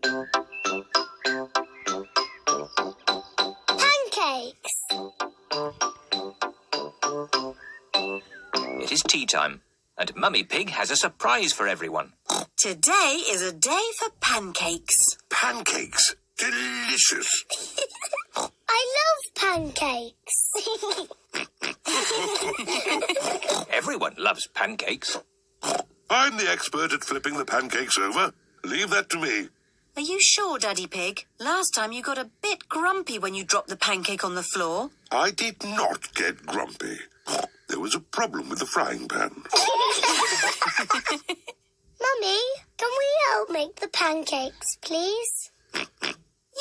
Pancakes. It is tea time, and Mummy Pig has a surprise for everyone. Today is a day for pancakes. Pancakes? Delicious. I love pancakes. Everyone loves pancakes. I'm the expert at flipping the pancakes over. Leave that to me. Are you sure, Daddy Pig? Last time you got a bit grumpy when you dropped the pancake on the floor. I did not get grumpy. There was a problem with the frying pan. Mummy, can we help make the pancakes, please?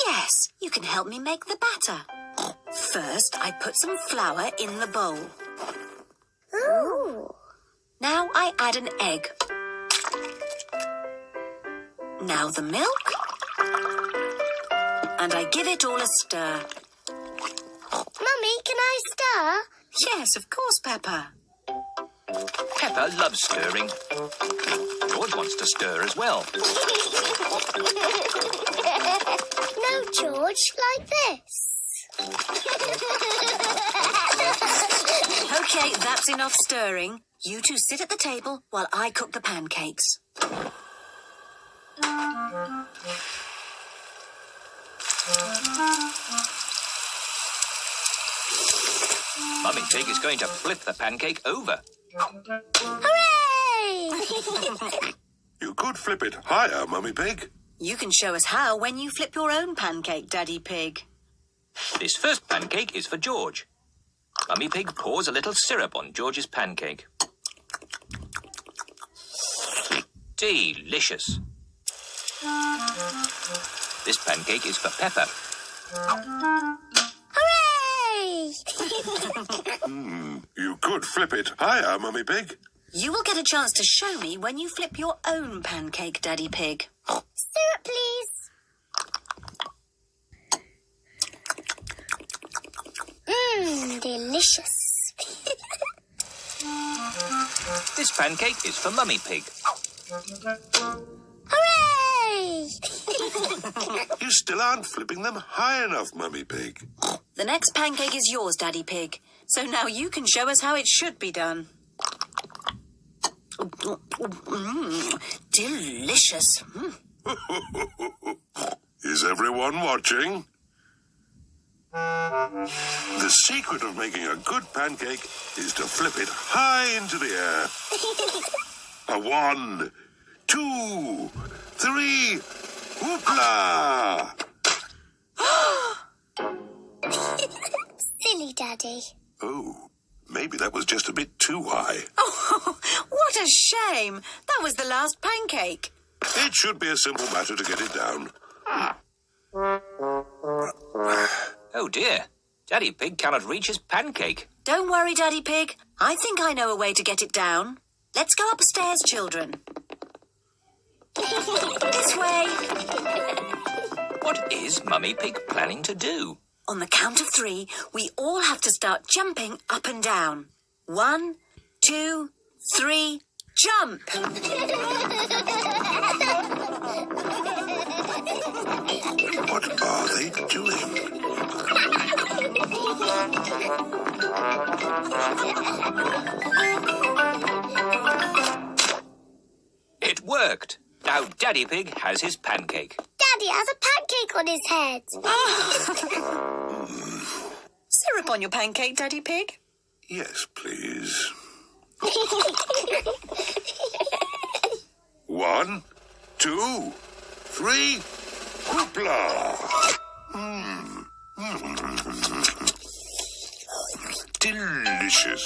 Yes, you can help me make the batter. First, I put some flour in the bowl. Ooh. Now I add an egg. Now the milk. And I give it all a stir. Mummy, can I stir? Yes, of course, Peppa. Peppa loves stirring. George wants to stir as well. No, George, like this. OK, that's enough stirring. You two sit at the table while I cook the pancakes. Mummy Pig is going to flip the pancake over. Hooray! You could flip it higher, Mummy Pig. You can show us how when you flip your own pancake, Daddy Pig. This first pancake is for George. Mummy Pig pours a little syrup on George's pancake. Delicious. This pancake is for Peppa. Hooray! You could flip it higher, Mummy Pig. You will get a chance to show me when you flip your own pancake, Daddy Pig. Syrup, please. Delicious. This pancake is for Mummy Pig. Hooray! You still aren't flipping them high enough, Mummy Pig. The next pancake is yours, Daddy Pig. So now you can show us how it should be done. Delicious. Is everyone watching? The secret of making a good pancake is to flip it high into the air. A 1, 2, 3, whoopla! Silly Daddy. Oh, maybe that was just a bit too high. Oh, what a shame. That was the last pancake. It should be a simple matter to get it down. Oh dear, Daddy Pig cannot reach his pancake. Don't worry, Daddy Pig. I think I know a way to get it down. Let's go upstairs, children. This way. What is Mummy Pig planning to do? On the count of 3, we all have to start jumping up and down. 1, 2, 3, jump! What are they doing? It worked. Now Daddy Pig has his pancake. Daddy has a pancake on his head. Syrup on your pancake, Daddy Pig? Yes, please. 1, 2, 3, whoopla! Delicious.